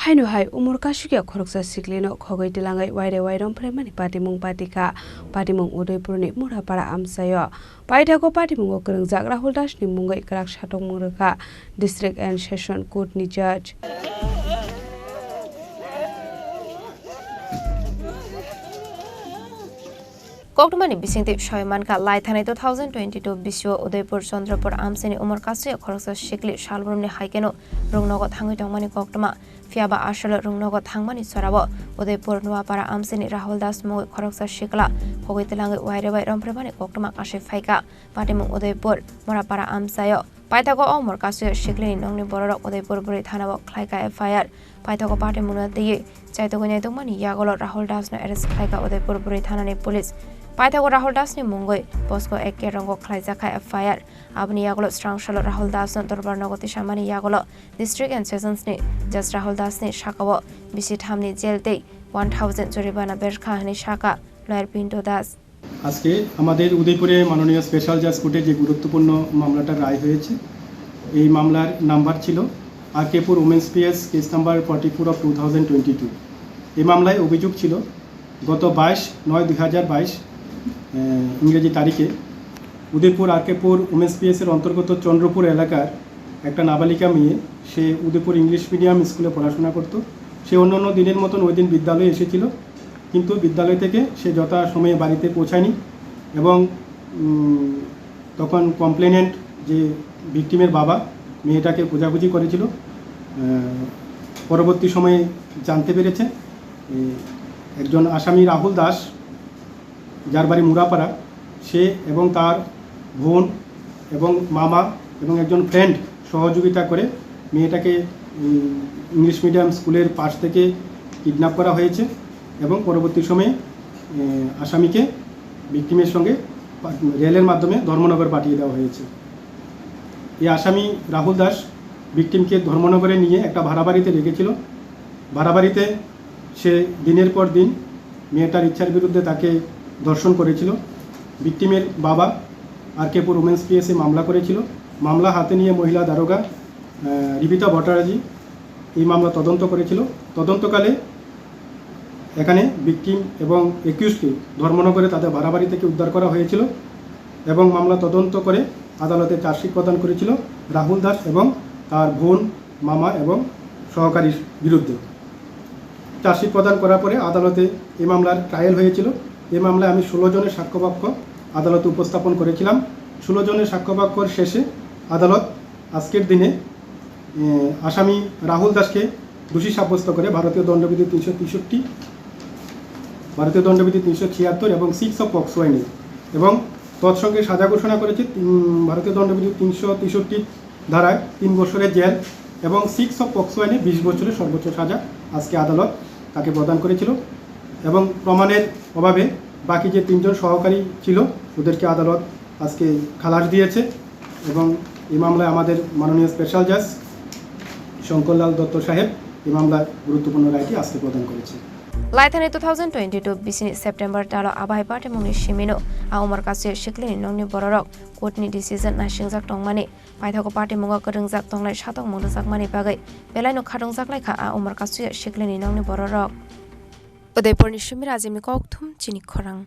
hainu hai umur kasukia khoroksa siklino khogoi tilangai waire wairom premani patimung patika patimung Udaipur ni Murapara amsayo paithago patimung krengjak Rahul Das ni mungai krak satong muraka district and session court ni judge Koktumani bisingtip shoymanka laithane 2022 biswa Udaipur Chandrapur amseni umur kasuya khoroksa sikli salbrumni haikeno rungnogo thangui tongmani koktuma fiaba ashala rungnogo thangmani sorabo Udaipur Nuapara amseni Rahul Das moi khoroksa sikla khogoi telangai wairebai rompremani koktuma kashe phaika patimung Udaipur Murapara amsayo paithago umur kasuya sikli nongni bororok Udaipur buri thanabo khlaika FIR paithago patimungna diye chaitogo nyaitongmani yagolo Rahul Das na arrest khlaika Udaipur buri thanani police paithago Rahul Das ni mungoi posko ekke rongo khlaijaka FIR abni yagolo strangshalo Rahul Das na dorbar nogoti samani yagolo district and sessions ni just Rahul Das ni shakawo bisi thamni jelte 1000 জরিমানা বেরখাহানি শাখা লয়ের Pinto Das আজকে আমাদের উদয়পুরে মাননীয় special জাজ কোর্টে যে গুরুত্বপূর্ণ মামলাটা রায় হয়েছে এই মামলার নাম্বার ছিল RK Pur women's PS case number 44 of 2022 এই মামলায় অভিযোগ ছিল গত 22/9/2022 ইংরেজি তারিখে উদয়পুর আরকেপুর উমেন্স পিএস এর অন্তর্গত চন্দ্রপুর এলাকার একটা নাবালিকা মেয়ে সে উদয়পুর ইংলিশ মিডিয়াম স্কুলে পড়াশোনা করত সে অন্যান্য দিনের মতন ওই দিন বিদ্যালয়ে এসেছিল কিন্তু বিদ্যালয় থেকে সে যথা সময়ে বাড়িতে পৌঁছায়নি এবং তখন কমপ্লেনেন্ট যে ভিকটিমের বাবা মেয়েটাকে খোঁজাখুঁজি করেছিল পরবর্তী সময়ে জানতে পেরেছে একজন আসামি রাহুল দাস যার বাড়ি মুরাপাড়া সে এবং তার বোন এবং মামা এবং একজন ফ্রেন্ড সহযোগিতা করে মেয়েটাকে ইংলিশ মিডিয়াম স্কুলের পাশ থেকে কিডন্যাপ করা হয়েছে এবং পরবর্তী সময়ে আসামিকে ভিকটিমের সঙ্গে রেলের মাধ্যমে ধর্মনগর পাঠিয়ে দেওয়া হয়েছে এই আসামি রাহুল দাস ভিকটিমকে ধর্মনগরে নিয়ে একটা ভাড়া বাড়িতে রেখেছিল ভাড়া বাড়িতে সে দিনের পর দিন মেয়েটার ইচ্ছার বিরুদ্ধে তাকে ধর্ষণ করেছিল ভিকটিমের বাবা আরকেপুর উমেন্স পিএসে মামলা করেছিল মামলা হাতে নিয়ে মহিলা দারোগা রিবিতা ভট্টাচার্য এই মামলা তদন্ত করেছিল তদন্তকালে এখানে ভিকটিম এবং একিউজকে ধর্মনগরে তাদের ভাড়া বাড়ি থেকে উদ্ধার করা হয়েছিল এবং মামলা তদন্ত করে আদালতে চার্জশিট প্রদান করেছিল রাহুল দাস এবং তার বোন মামা এবং সহকারীর বিরুদ্ধে চার্জশিট প্রদান করার পরে আদালতে এই মামলার ট্রায়াল হয়েছিল এই মামলায় আমি 16 জনের সাক্ষ্যপক্ষ আদালতে উপস্থাপন করেছিলাম 16 জনের সাক্ষ্যপক্ষর শেষে আদালত আজকের দিনে আসামি রাহুল দাসকে দোষী সাব্যস্ত করে ভারতীয় দণ্ডবিধি 363 ভারতীয় দণ্ডবিধি 376 এবং 6 অফ পক্সো আইনে এবং তৎসঙ্গে সাজা ঘোষণা করেছে ভারতীয় দণ্ডবিধি 363 ধারায় 3 বছরের জেল এবং 6 অফ পক্সো আইনে 20 বছরের সর্বোচ্চ সাজা আজকে আদালত তাকে প্রদান করেছিল এবং প্রমাণের অভাবে বাকি যে 3 জন সহকারী ছিল ওদেরকে আদালত আজকে খালাস দিয়েছে এবং এই মামলায় আমাদের মাননীয় স্পেশাল জাজ শঙ্করলাল দত্ত সাহেব এই মামলার গুরুত্বপূর্ণ রায়টি আজকে প্রদান করেছে laithane 2022 bisini September talo abai patimungni shimino a umur kasuya sikli nongni bororok courtni decision na singjak tongmani paithago patimunga krengjak tonglai satong mungjak mani bagai belaino khatongjak laikha a umur kasuya sikli nongni bororok Udaipur ni Shimira Azimi Kokthum Chini Khorang